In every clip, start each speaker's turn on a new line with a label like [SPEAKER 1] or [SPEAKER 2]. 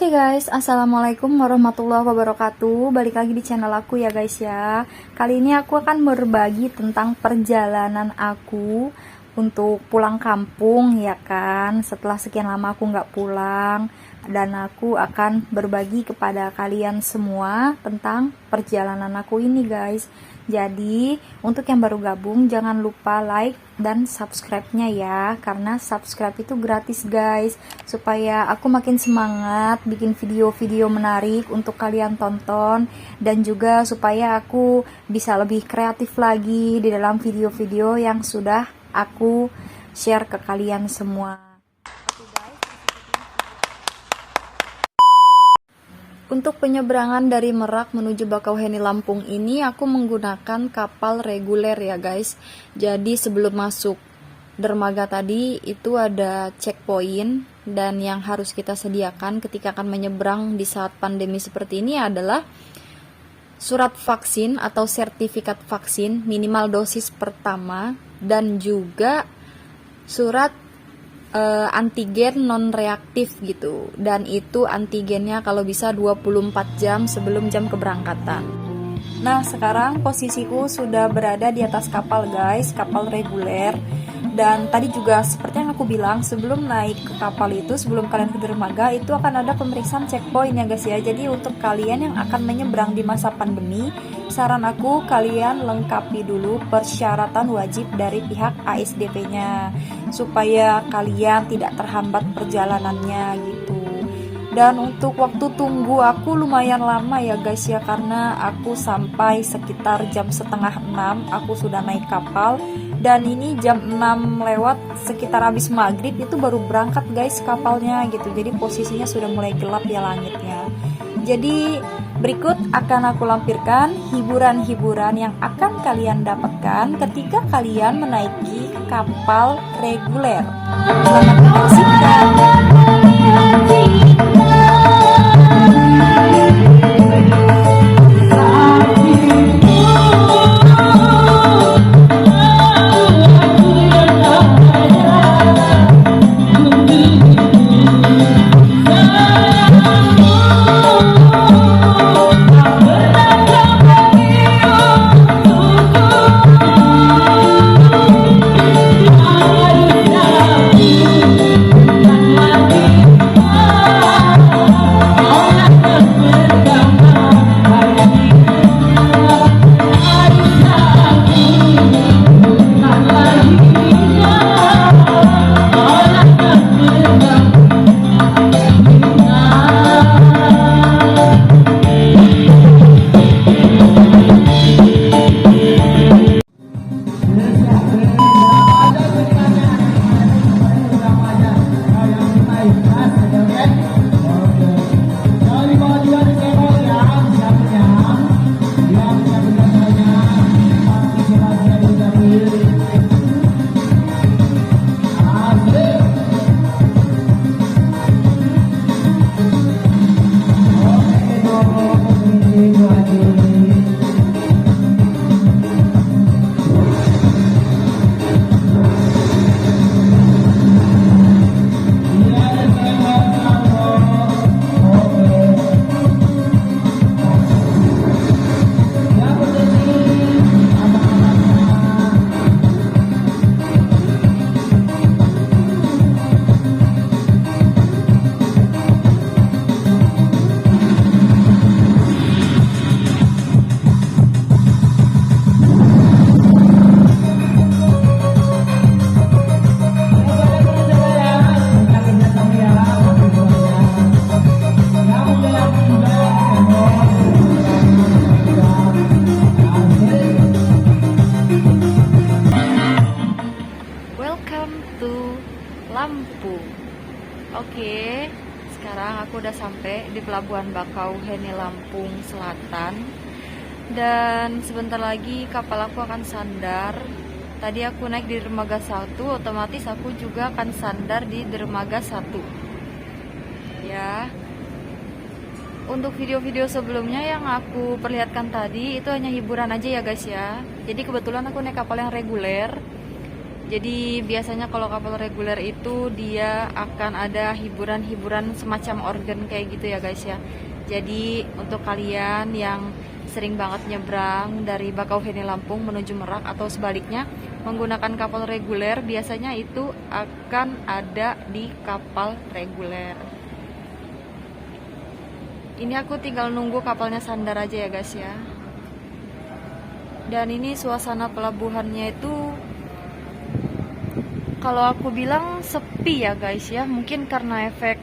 [SPEAKER 1] Oke guys, assalamualaikum warahmatullahi wabarakatuh. Balik lagi di channel aku ya guys ya. Kali ini aku akan berbagi tentang perjalanan aku untuk pulang kampung ya kan. Setelah sekian lama aku nggak pulang, dan aku akan berbagi kepada kalian semua tentang perjalanan aku ini guys. Jadi untuk yang baru gabung jangan lupa like dan subscribe-nya ya, karena subscribe itu gratis guys, supaya aku makin semangat bikin video-video menarik untuk kalian tonton, dan juga supaya aku bisa lebih kreatif lagi di dalam video-video yang sudah aku share ke kalian semua. Untuk penyeberangan dari Merak menuju Bakauheni Lampung ini aku menggunakan kapal reguler ya guys. Jadi sebelum masuk dermaga tadi itu ada checkpoint, dan yang harus kita sediakan ketika akan menyeberang di saat pandemi seperti ini adalah surat vaksin atau sertifikat vaksin minimal dosis pertama, dan juga surat antigen non reaktif gitu, dan itu antigennya kalau bisa 24 jam sebelum jam keberangkatan. Nah sekarang posisiku sudah berada di atas kapal guys, kapal reguler. Dan tadi juga seperti yang aku bilang, sebelum naik ke kapal itu, sebelum kalian ke dermaga itu akan ada pemeriksaan checkpoint ya guys ya. Jadi untuk kalian yang akan menyeberang di masa pandemi, saran aku kalian lengkapi dulu persyaratan wajib dari pihak ASDP-nya, supaya kalian tidak terhambat perjalanannya gitu. Dan untuk waktu tunggu aku lumayan lama ya guys ya, karena aku sampai sekitar jam setengah 6 aku sudah naik kapal, dan ini jam 6 lewat sekitar habis maghrib itu baru berangkat guys kapalnya gitu. Jadi posisinya sudah mulai gelap ya langitnya. Jadi berikut akan aku lampirkan hiburan-hiburan yang akan kalian dapatkan ketika kalian menaiki kapal reguler. Selamat menyaksikan. Lampung. Oke, sekarang aku udah sampai di Pelabuhan Bakauheni Lampung Selatan, dan sebentar lagi kapal aku akan sandar. Tadi aku naik di dermaga 1, otomatis aku juga akan sandar di dermaga 1 ya. Untuk video-video sebelumnya yang aku perlihatkan tadi itu hanya hiburan aja ya guys ya. Jadi kebetulan aku naik kapal yang reguler, Jadi biasanya kalau kapal reguler itu dia akan ada hiburan-hiburan semacam organ kayak gitu ya guys ya. Jadi untuk kalian yang sering banget nyebrang dari Bakauheni Lampung menuju Merak atau sebaliknya menggunakan kapal reguler, biasanya itu akan ada di kapal reguler. Ini aku tinggal nunggu kapalnya sandar aja ya guys ya. Dan ini suasana pelabuhannya itu kalau aku bilang sepi ya guys ya, mungkin karena efek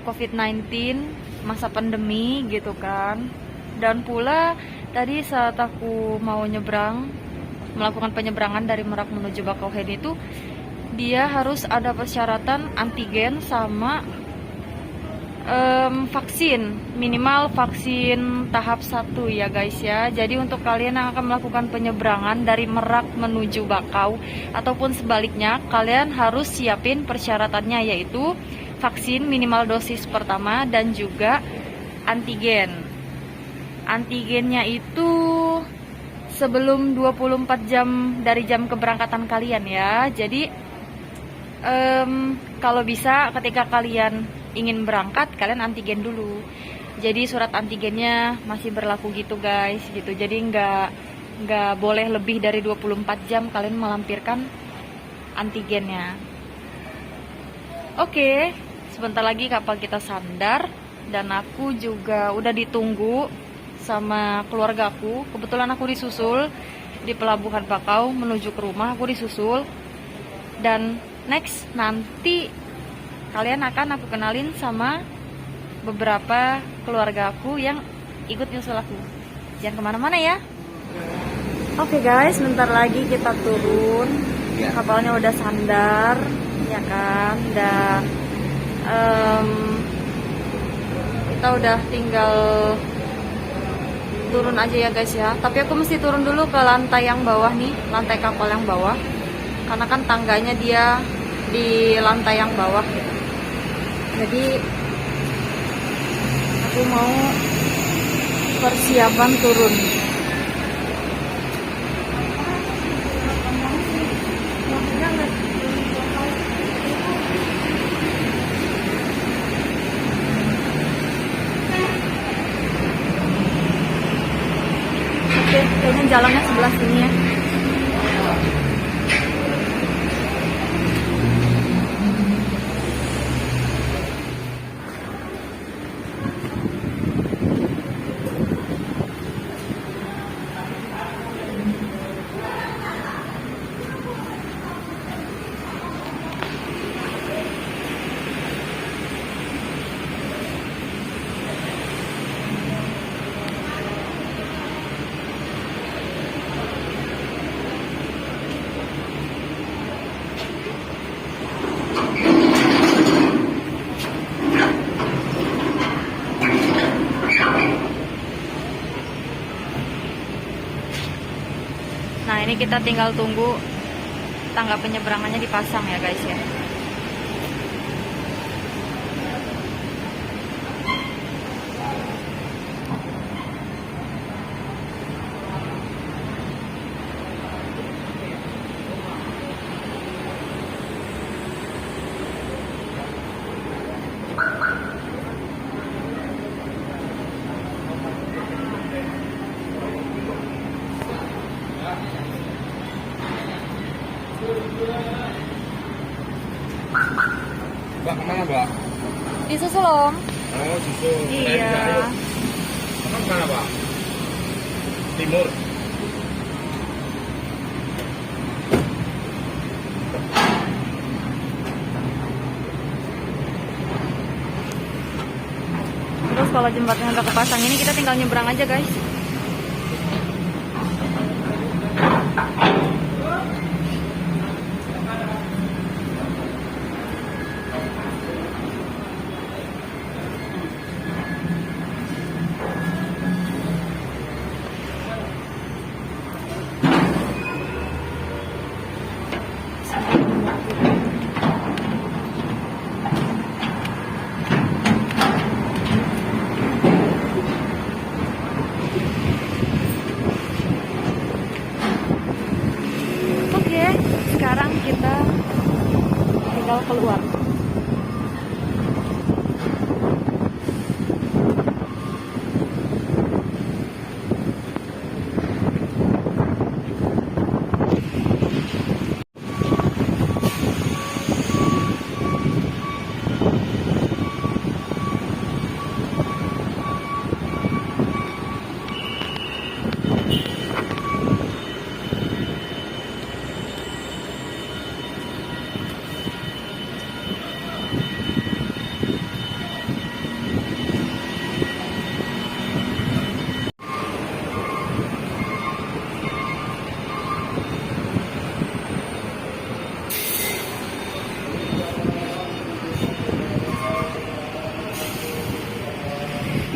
[SPEAKER 1] COVID-19, masa pandemi gitu kan. Dan pula tadi saat aku mau melakukan penyeberangan dari Merak menuju Bakauheni itu, dia harus ada persyaratan antigen sama vaksin, minimal vaksin tahap 1 ya guys ya. Jadi untuk kalian yang akan melakukan penyeberangan dari Merak menuju Bakau ataupun sebaliknya, kalian harus siapin persyaratannya, yaitu vaksin minimal dosis pertama dan juga antigen. Antigennya itu sebelum 24 jam dari jam keberangkatan kalian ya. Jadi kalau bisa ketika kalian ingin berangkat, kalian antigen dulu. Jadi surat antigennya masih berlaku gitu guys, gitu. Jadi nggak boleh lebih dari 24 jam kalian melampirkan antigennya. Oke, sebentar lagi kapal kita sandar dan aku juga udah ditunggu sama keluargaku. Kebetulan aku disusul di pelabuhan Bakau menuju ke rumah, aku disusul. Dan next nanti kalian akan aku kenalin sama beberapa keluarga aku yang ikut nyusul aku. Jangan kemana-mana ya. Oke guys, bentar lagi kita turun. Kapalnya udah sandar, ya kan. Dan kita udah tinggal turun aja ya guys ya. Tapi aku mesti turun dulu ke lantai yang bawah nih, lantai kapal yang bawah. Karena kan tangganya dia di lantai yang bawah gitu. Jadi aku mau persiapan turun. Oke, kayaknya jalannya sebelah sini ya. Nah ini kita tinggal tunggu tangga penyeberangannya dipasang ya guys ya.
[SPEAKER 2] Mbak, kemana Mbak?
[SPEAKER 1] Disusul om.
[SPEAKER 2] Oh, susul.
[SPEAKER 1] Iya.
[SPEAKER 2] Emang kemana Pak? Timur.
[SPEAKER 1] Terus kalau jembatannya udah kepasang ini kita tinggal nyebrang aja guys.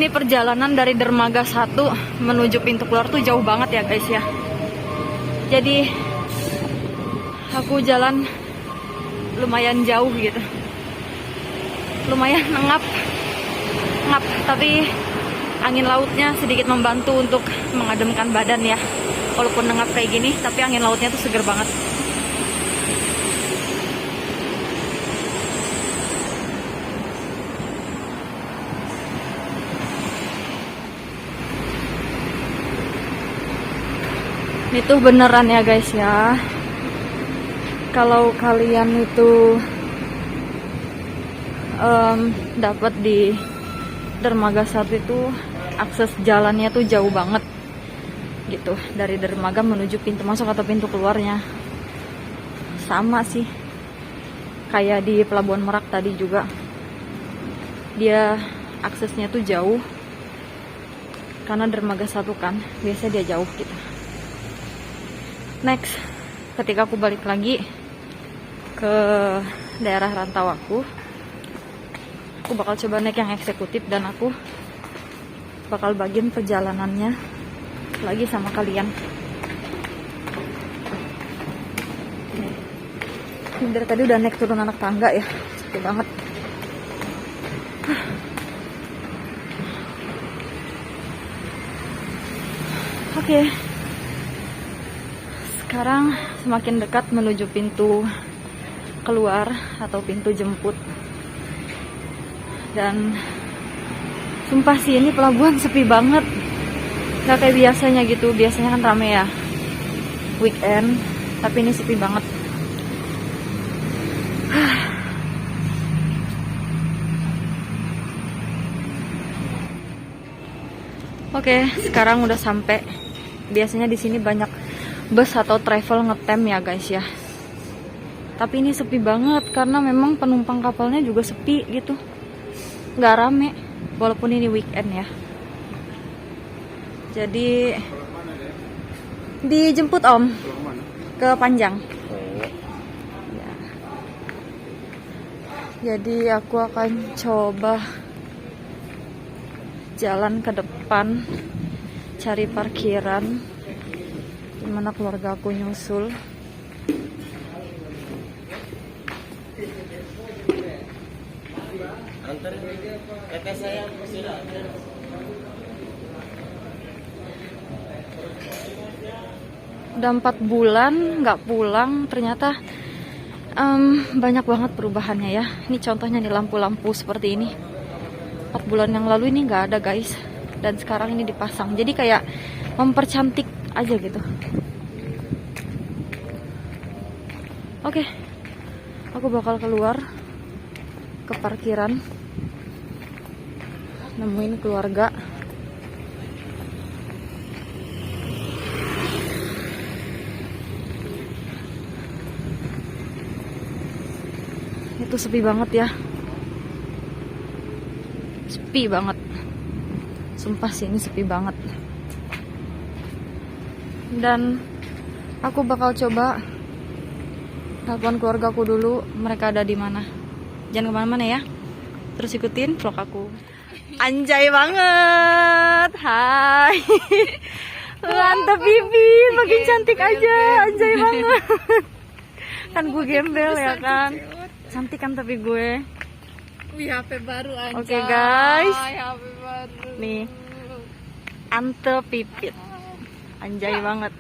[SPEAKER 1] Ini perjalanan dari dermaga 1 menuju pintu keluar tuh jauh banget ya guys ya. Jadi aku jalan lumayan jauh gitu. Lumayan ngap, tapi angin lautnya sedikit membantu untuk mengademkan badan ya. Walaupun ngap kayak gini, tapi angin lautnya tuh seger banget. Itu beneran ya guys ya. Kalau kalian itu dapat di dermaga 1 itu akses jalannya tuh jauh banget gitu, dari dermaga menuju pintu masuk atau pintu keluarnya. Sama sih kayak di Pelabuhan Merak tadi juga, dia aksesnya tuh jauh karena dermaga 1 kan biasanya dia jauh gitu. Next, ketika aku balik lagi ke daerah rantau aku bakal coba naik yang eksekutif dan aku bakal bagiin perjalanannya lagi sama kalian. Ini dari tadi udah naik turun anak tangga ya, capek banget. Oke. Sekarang semakin dekat menuju pintu keluar atau pintu jemput. Dan sumpah sih ini pelabuhan sepi banget. Gak kayak biasanya gitu. Biasanya kan rame ya weekend, tapi ini sepi banget. Oke, sekarang udah sampai. Biasanya di sini banyak bus atau travel ngetem ya guys ya. Tapi ini sepi banget karena memang penumpang kapalnya juga sepi gitu. Nggak rame walaupun ini weekend ya. Jadi dijemput Om ke Panjang. Ya. Jadi aku akan coba jalan ke depan cari parkiran dimana keluarga aku nyusul. Udah 4 bulan nggak pulang, ternyata banyak banget perubahannya ya. Ini contohnya nih lampu-lampu seperti ini. 4 bulan yang lalu ini nggak ada guys, dan sekarang ini dipasang. Jadi kayak mempercantik aja gitu. Oke, aku bakal keluar ke parkiran, nemuin keluarga. Itu sepi banget ya, sepi banget. Sumpah sih ini sepi banget. Dan aku bakal coba telepon keluarga aku dulu, mereka ada di mana. Jangan kemana-mana ya, terus ikutin vlog aku. Anjay banget, hai. Mantap Bibin, makin cantik aja, anjay banget. Kan gue gembel ya kan, cantik kan tapi gue.
[SPEAKER 3] Wih, HP baru anjay.
[SPEAKER 1] Oke, guys.
[SPEAKER 3] HP baru.
[SPEAKER 1] Nih, Ante Pipit. Anjay banget.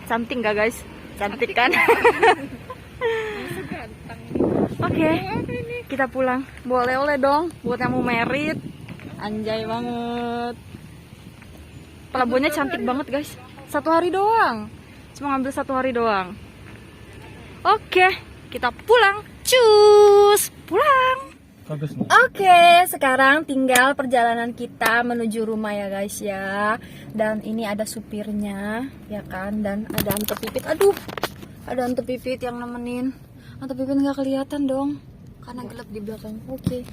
[SPEAKER 1] Cantik gak guys? Cantik kan? Oke, kita pulang. Boleh oleh dong buat yang mau merit. Anjay banget. Pelabuhannya cantik banget guys. 1 hari doang. Cuma ngambil 1 hari doang. Oke, kita pulang. Cus, pulang. Oke, sekarang tinggal perjalanan kita menuju rumah ya guys ya. Dan ini ada supirnya ya kan, dan ada Ante Pipit. Aduh, ada Ante Pipit yang nemenin. Ante Pipit nggak kelihatan dong karena gelap di belakang. Oke,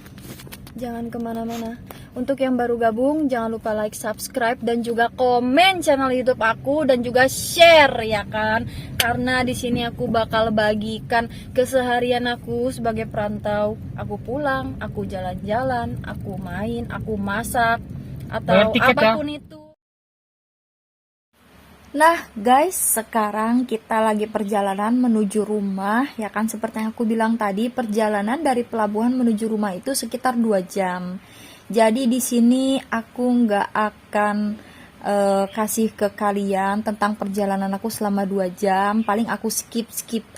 [SPEAKER 1] Jangan kemana-mana. Untuk yang baru gabung, jangan lupa like, subscribe, dan juga komen channel YouTube aku dan juga share ya kan. Karena di sini aku bakal bagikan keseharian aku sebagai perantau. Aku pulang, aku jalan-jalan, aku main, aku masak, atau apapun itu. Nah guys, sekarang kita lagi perjalanan menuju rumah ya kan. Seperti yang aku bilang tadi, perjalanan dari pelabuhan menuju rumah itu sekitar 2 jam. Jadi di sini aku nggak akan kasih ke kalian tentang perjalanan aku selama 2 jam. Paling aku skip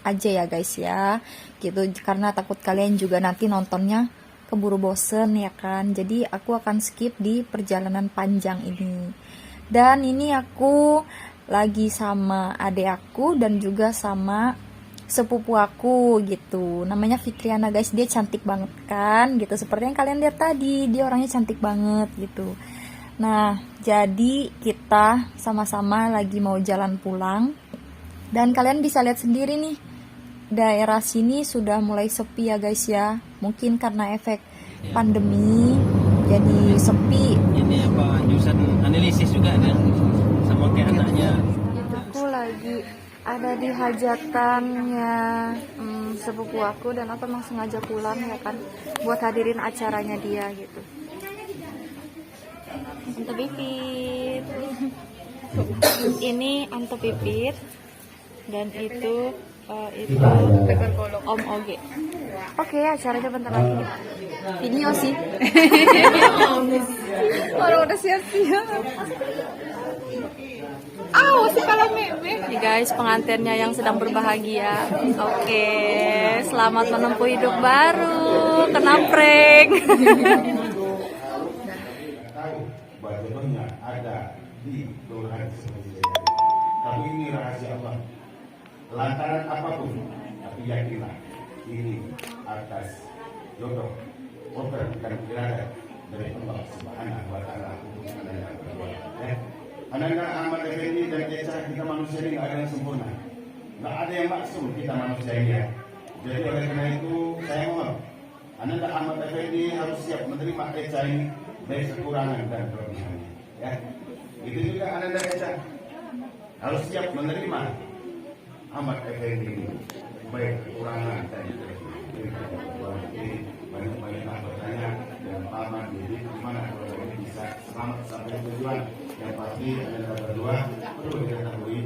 [SPEAKER 1] aja ya guys ya, gitu, karena takut kalian juga nanti nontonnya keburu bosen ya kan. Jadi aku akan skip di perjalanan panjang ini. Dan ini aku lagi sama adik aku dan juga sama sepupu aku gitu. Namanya Fitriana guys, dia cantik banget kan gitu. Seperti yang kalian lihat tadi, dia orangnya cantik banget gitu. Nah, jadi kita sama-sama lagi mau jalan pulang. Dan kalian bisa lihat sendiri nih, daerah sini sudah mulai sepi ya guys ya. Mungkin karena efek pandemi jadi sepi.
[SPEAKER 4] Ini apa, jurusan analisis juga dia sama kayak anaknya.
[SPEAKER 1] Aku lagi ada di hajatannya sepupu aku dan aku emang sengaja pulang ya kan buat hadirin acaranya dia gitu. Ante Pipit. Ini Ante Pipit dan itu Om Oge. Oke, acaranya bentar lagi. Video sih. Orang udah siap-siap. Si kalau meme. Nih guys, pengantinnya yang sedang berbahagia. Oke, selamat menempuh hidup baru. Kena prank.
[SPEAKER 5] Jodohnya ada di Tuhan sendiri. Tapi ini rahasia Allah. Lantaran apapun, tapi yakinlah ini atas jodoh, order dan iradat dari Allah Subhanahu wa Ta'ala untuk Anda berdua. Ananda Ahmad Effendi dan Eca, kita manusia ini nggak ada yang sempurna, nggak ada yang maksum kita manusia ini ya. Jadi oleh karena itu saya mohon Ananda Ahmad Effendi harus siap menerima Eca ini dari kekurangan dan kelebihannya. Ya, itu juga Ananda Eca harus siap menerima Ahmad Effendi ini baik kekurangan dan kelebihan. Banyak bertanya dan paman jadi gimana kalau ini bisa selamat sampai tujuan. Yang pasti Anda berdua perlu diketahui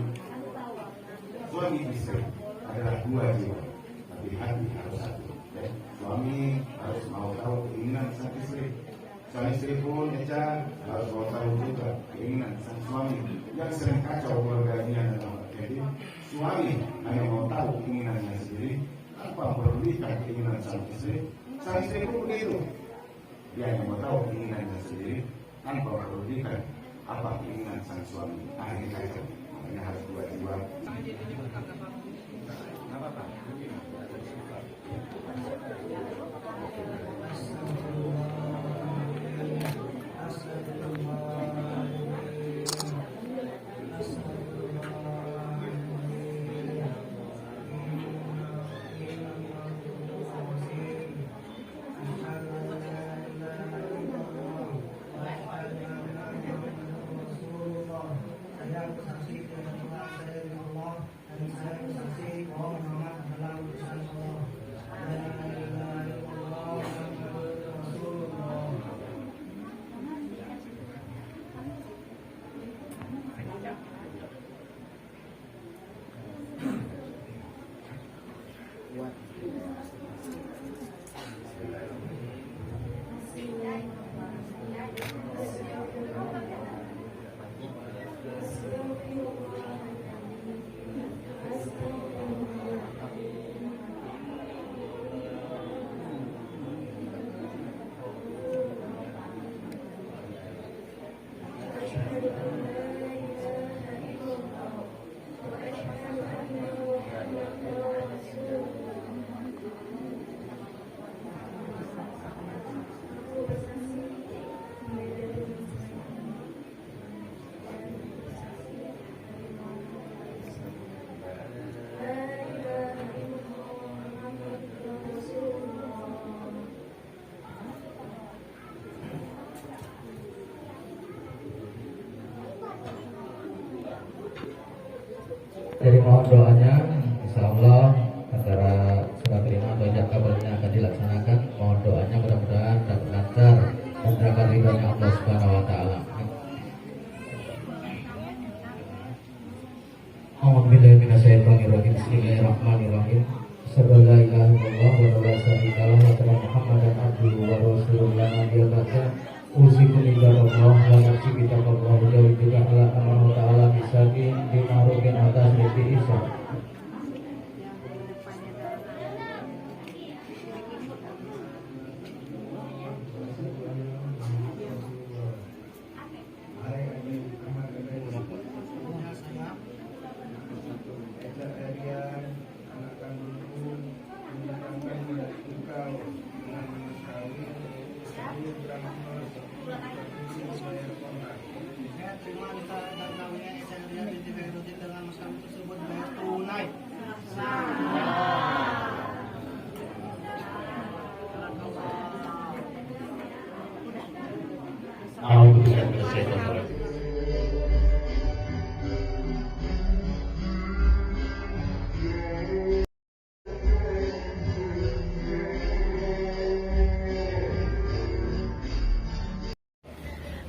[SPEAKER 5] suami istri adalah 2 jiwa, tapi hati harus satu. Suami harus mau tahu keinginan sang istri. Sang istri pun Eca harus mau tahu juga keinginan sang suami. Yang sering kacau keluarganya dalam jadi suami hanya mau tahu keinginannya sendiri, apa perulikan keinginan sang istri. Sang istri pun begitu, dia hanya mau tahu keinginannya sendiri tanpa perulikan apa keinginan sang suami. Akhirnya kacau. Makanya harus 2 jiwa.
[SPEAKER 6] Jadi mohon doanya, insya Allah acara serah terima atau ijab kabulnya akan dilaksanakan. Mohon doanya mudah-mudahan dapat lancar dan dapat ridhonya Allah Subhanahu Wa Taala. A'udzubillahi minasyaitonirrajim. Bismillahirrahmanirrahim. Asyhadu an la ilaha illallah wa la syarika lahu wa asyhadu anna Muhammadan abduhu wa rasuluhu la nabiyya ba'dahu. Usikum billahi wa nafsi bittaqwallah wa juga ala amanu ta'ala bisakin bimarufin atas rizki isa.
[SPEAKER 5] A'udzubillahi minasyaitonirrajim.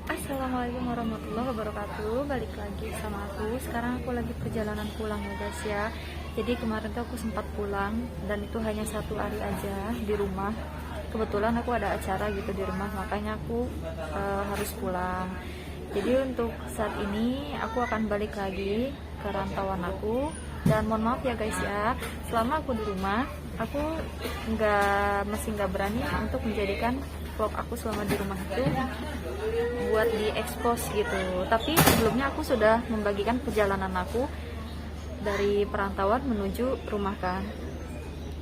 [SPEAKER 1] Assalamualaikum warahmatullahi wabarakatuh. Balik lagi sama aku. Sekarang aku lagi perjalanan pulang ya guys ya. Jadi kemarin tuh aku sempat pulang dan itu hanya 1 hari aja di rumah. Kebetulan aku ada acara gitu di rumah, makanya aku harus pulang. Jadi untuk saat ini aku akan balik lagi ke rantauan aku. Dan mohon maaf ya guys ya, selama aku di rumah aku masih nggak berani untuk menjadikan vlog aku selama di rumah itu buat diekspos gitu. Tapi sebelumnya aku sudah membagikan perjalanan aku dari perantauan menuju rumah kan.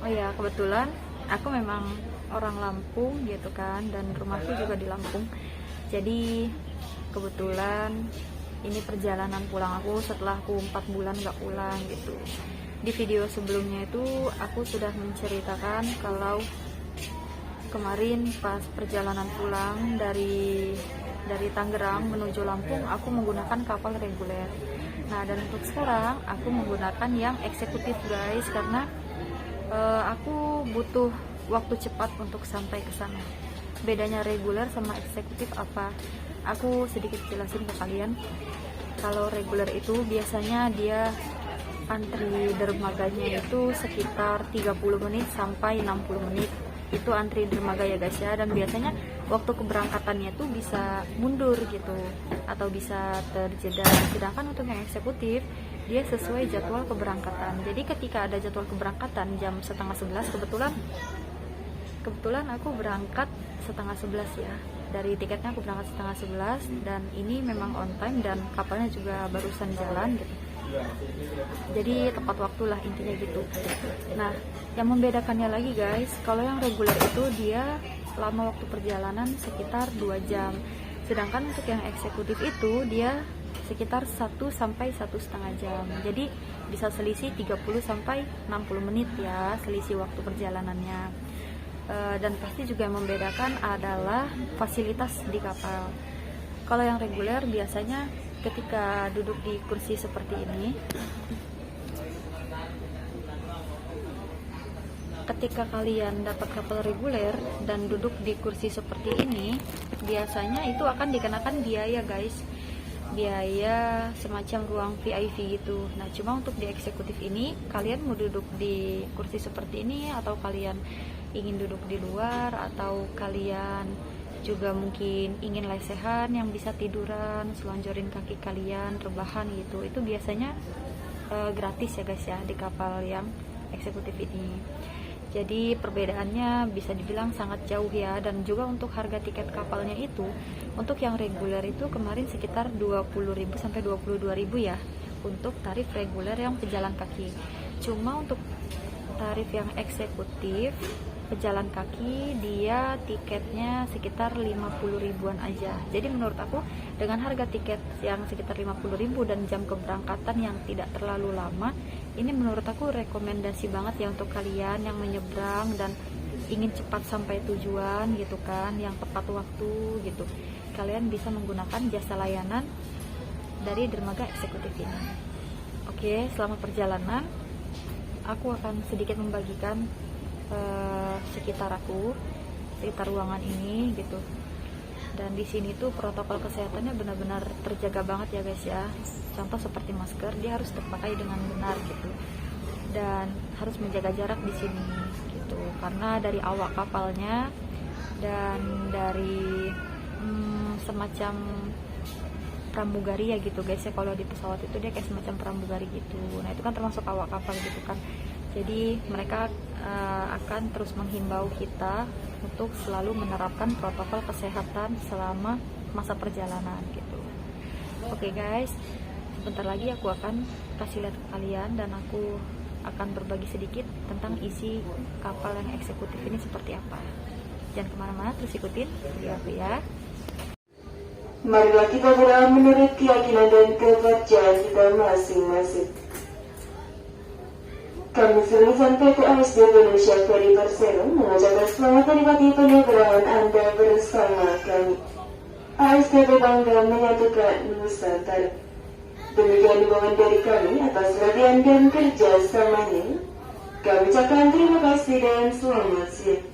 [SPEAKER 1] Oh ya, kebetulan aku memang orang Lampung gitu kan, dan rumahku juga di Lampung. Jadi kebetulan ini perjalanan pulang aku setelah aku 4 bulan gak pulang gitu. Di video sebelumnya itu aku sudah menceritakan kalau kemarin pas perjalanan pulang dari Tangerang menuju Lampung aku menggunakan kapal reguler. Nah, dan untuk sekarang aku menggunakan yang eksekutif guys, karena aku butuh waktu cepat untuk sampai ke sana. Bedanya reguler sama eksekutif apa? Aku sedikit jelasin ke kalian. Kalau reguler itu biasanya dia antri dermaganya itu sekitar 30 menit sampai 60 menit. Itu antri dermaga ya guys ya, dan biasanya waktu keberangkatannya tuh bisa mundur gitu atau bisa terjeda. Sedangkan untuk yang eksekutif dia sesuai jadwal keberangkatan. Jadi ketika ada jadwal keberangkatan jam 10:30, kebetulan aku berangkat 10:30 ya. Dari tiketnya aku berangkat 10:30 dan ini memang on time dan kapalnya juga barusan jalan gitu. Jadi tepat waktu lah intinya gitu. Nah, yang membedakannya lagi guys, kalau yang reguler itu dia lama waktu perjalanan sekitar 2 jam. Sedangkan untuk yang eksekutif itu dia sekitar 1 sampai 1,5 jam. Jadi bisa selisih 30 sampai 60 menit ya selisih waktu perjalanannya. Dan pasti juga yang membedakan adalah fasilitas di kapal. Kalau yang reguler biasanya ketika duduk di kursi seperti ini, ketika kalian dapat kapal reguler dan duduk di kursi seperti ini, biasanya itu akan dikenakan biaya guys, biaya semacam ruang VIP gitu. Nah, cuma untuk di eksekutif ini, kalian mau duduk di kursi seperti ini atau kalian ingin duduk di luar, atau kalian juga mungkin ingin lesehan yang bisa tiduran, selonjorin kaki kalian, rebahan gitu, itu biasanya gratis ya guys ya di kapal yang eksekutif ini. Jadi perbedaannya bisa dibilang sangat jauh ya. Dan juga untuk harga tiket kapalnya itu, untuk yang reguler itu kemarin sekitar 20.000 sampai 22.000 ya untuk tarif reguler yang pejalan kaki. Cuma untuk tarif yang eksekutif pejalan kaki dia tiketnya sekitar 50 ribuan aja. Jadi menurut aku dengan harga tiket yang sekitar 50 ribu dan jam keberangkatan yang tidak terlalu lama, ini menurut aku rekomendasi banget ya untuk kalian yang menyeberang dan ingin cepat sampai tujuan gitu kan, yang tepat waktu gitu. Kalian bisa menggunakan jasa layanan dari dermaga eksekutif ini. Oke, selama perjalanan aku akan sedikit membagikan sekitar ruangan ini gitu. Dan di sini tuh protokol kesehatannya benar-benar terjaga banget ya guys ya. Contoh seperti masker, dia harus terpakai dengan benar gitu. Dan harus menjaga jarak di sini gitu. Karena dari awak kapalnya dan dari semacam pramugari ya gitu guys ya, kalau di pesawat itu dia kayak semacam pramugari gitu. Nah itu kan termasuk awak kapal gitu kan. Jadi mereka akan terus menghimbau kita untuk selalu menerapkan protokol kesehatan selama masa perjalanan gitu. Oke guys, sebentar lagi aku akan kasih lihat ke kalian dan aku akan berbagi sedikit tentang isi kapal yang eksekutif ini seperti apa. Jangan kemana-mana, terus ikutin video aku ya.
[SPEAKER 7] Marilah kita berdoa menurut keyakinan dan kepercayaan kita masing-masing. Kami lulusan PT ASD Indonesia Ferry Persero mengucapkan selamat menikmati penyeberangan Anda bersama kami. ASDP bangga menyatukan Nusantara. Demikian dukungan dari kami atas perhatian dan kerjasamanya. Kami ucapkan terima kasih dan selamat siang.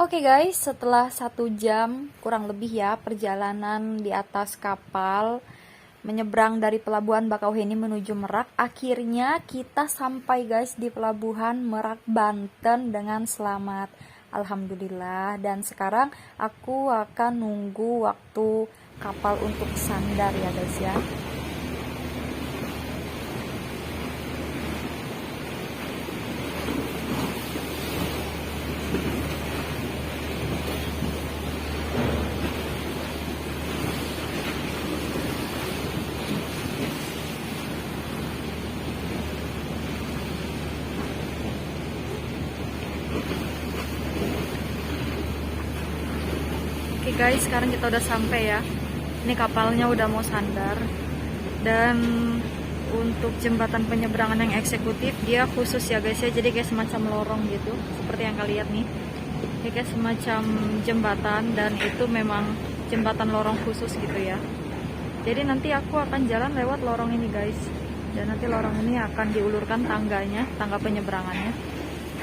[SPEAKER 1] Oke guys, setelah 1 jam kurang lebih ya perjalanan di atas kapal menyeberang dari pelabuhan Bakauheni menuju Merak, akhirnya kita sampai guys di pelabuhan Merak, Banten dengan selamat. Alhamdulillah. Dan sekarang aku akan nunggu waktu kapal untuk sandar ya guys ya. Oke guys, sekarang kita udah sampai ya. Ini kapalnya udah mau sandar. Dan untuk jembatan penyeberangan yang eksekutif dia khusus ya guys ya. Jadi kayak semacam lorong gitu, seperti yang kalian lihat nih. Ini kayak semacam jembatan dan itu memang jembatan lorong khusus gitu ya. Jadi nanti aku akan jalan lewat lorong ini guys. Dan nanti lorong ini akan diulurkan tangganya, tangga penyeberangannya,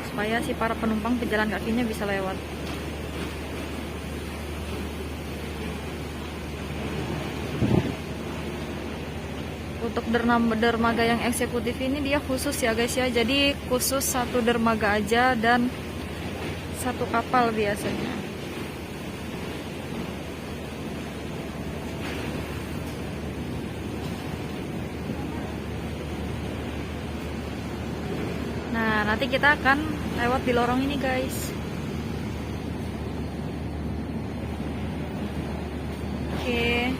[SPEAKER 1] supaya si para penumpang pejalan kakinya bisa lewat. Untuk dermaga yang eksekutif ini dia khusus ya guys ya. Jadi khusus satu dermaga aja dan satu kapal biasanya. Nah, nanti kita akan lewat di lorong ini guys. Oke.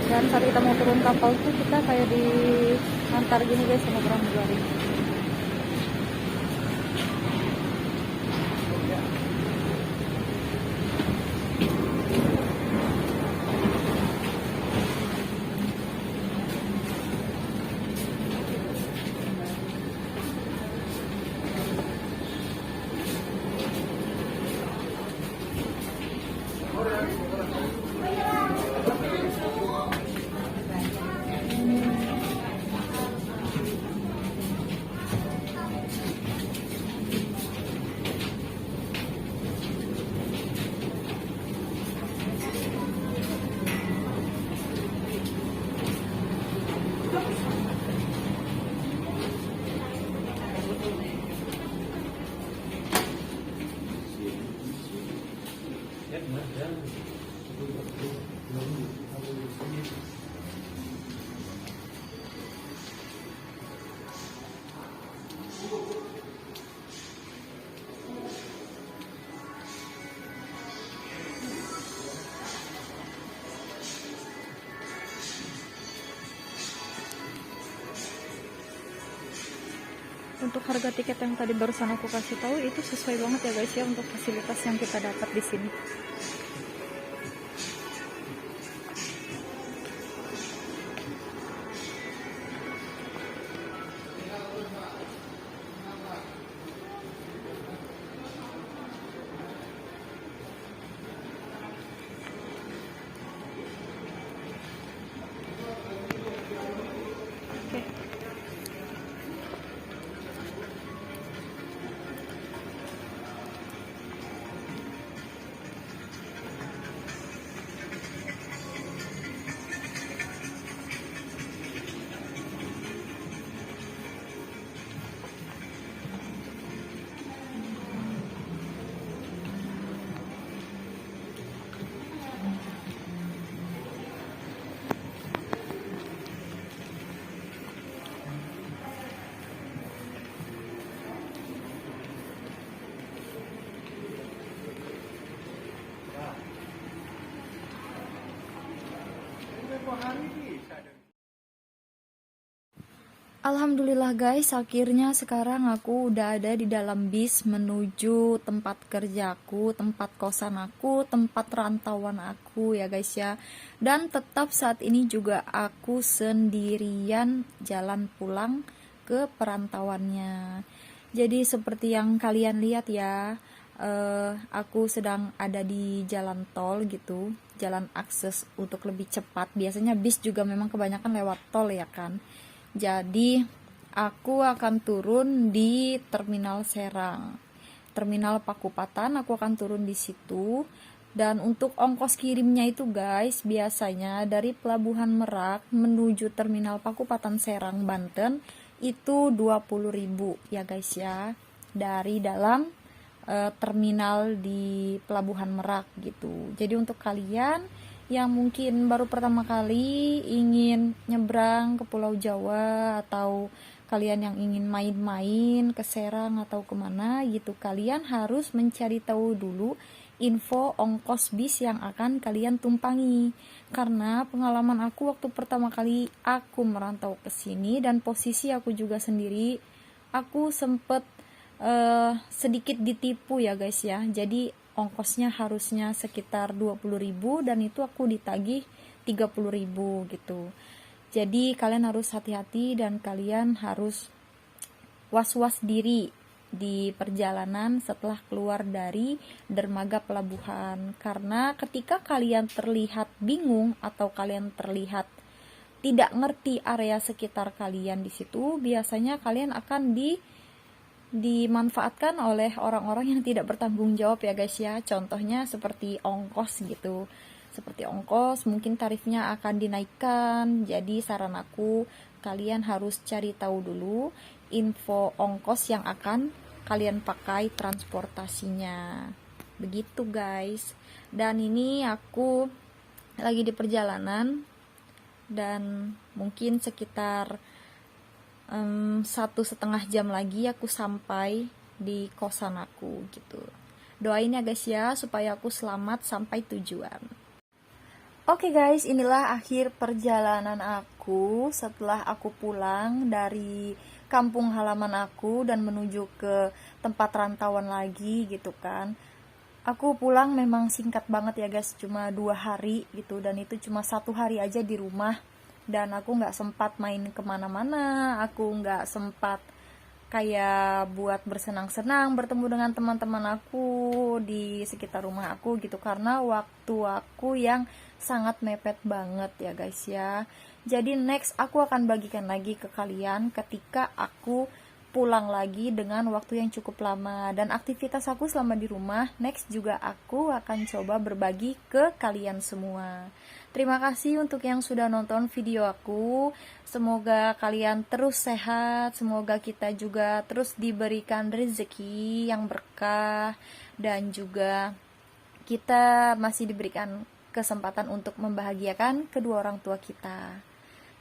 [SPEAKER 1] Dan saat kita mau turun kapal tuh kita kayak diantar gini guys sama pramugari. Untuk harga tiket yang tadi barusan aku kasih tahu itu sesuai banget ya guys ya untuk fasilitas yang kita dapat di sini. Alhamdulillah guys, akhirnya sekarang aku udah ada di dalam bis menuju tempat kerjaku, tempat kosan aku, tempat rantauan aku ya guys ya. Dan tetap saat ini juga aku sendirian jalan pulang ke perantauannya. Jadi seperti yang kalian lihat ya, aku sedang ada di jalan tol gitu, jalan akses untuk lebih cepat. Biasanya bis juga memang kebanyakan lewat tol ya kan. Jadi aku akan turun di Terminal Serang, Terminal Pakupatan. Aku akan turun di situ. Dan untuk ongkos kirimnya itu guys, biasanya dari Pelabuhan Merak menuju Terminal Pakupatan Serang Banten itu 20.000 ya guys ya, dari dalam terminal di Pelabuhan Merak gitu. Jadi untuk kalian yang mungkin baru pertama kali ingin nyebrang ke Pulau Jawa, atau kalian yang ingin main-main ke Serang atau kemana gitu, kalian harus mencari tahu dulu info ongkos bis yang akan kalian tumpangi. Karena pengalaman aku waktu pertama kali aku merantau ke sini dan posisi aku juga sendiri, aku sempet sedikit ditipu ya guys ya. Jadi ongkosnya harusnya sekitar 20.000 dan itu aku ditagih 30.000 gitu. Jadi kalian harus hati-hati dan kalian harus was-was diri di perjalanan setelah keluar dari dermaga pelabuhan. Karena ketika kalian terlihat bingung atau kalian terlihat tidak ngerti area sekitar kalian di situ, biasanya kalian akan dimanfaatkan oleh orang-orang yang tidak bertanggung jawab ya guys ya. Contohnya seperti ongkos gitu. Seperti ongkos mungkin tarifnya akan dinaikkan. Jadi saran aku, kalian harus cari tahu dulu info ongkos yang akan kalian pakai transportasinya. Begitu guys. Dan ini aku lagi di perjalanan dan mungkin sekitar 1,5 jam lagi aku sampai di kosan aku gitu. Doain ya guys ya supaya aku selamat sampai tujuan. Oke guys, inilah akhir perjalanan aku setelah aku pulang dari kampung halaman aku dan menuju ke tempat rantauan lagi gitu kan. Aku pulang memang singkat banget ya guys, cuma 2 hari gitu, dan itu cuma 1 hari aja di rumah. Dan aku nggak sempat main kemana-mana, aku nggak sempat kayak buat bersenang-senang bertemu dengan teman-teman aku di sekitar rumah aku gitu, karena waktu aku yang sangat mepet banget ya guys ya. Jadi next aku akan bagikan lagi ke kalian ketika aku pulang lagi dengan waktu yang cukup lama dan aktivitas aku selama di rumah. Next juga aku akan coba berbagi ke kalian semua. Terima kasih untuk yang sudah nonton video aku. Semoga kalian terus sehat, semoga kita juga terus diberikan rezeki yang berkah, dan juga kita masih diberikan kesempatan untuk membahagiakan kedua orang tua kita.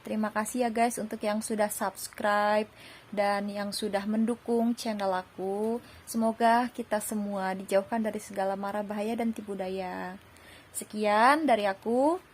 [SPEAKER 1] Terima kasih ya guys untuk yang sudah subscribe dan yang sudah mendukung channel aku. Semoga kita semua dijauhkan dari segala mara bahaya dan tipu daya. Sekian dari aku.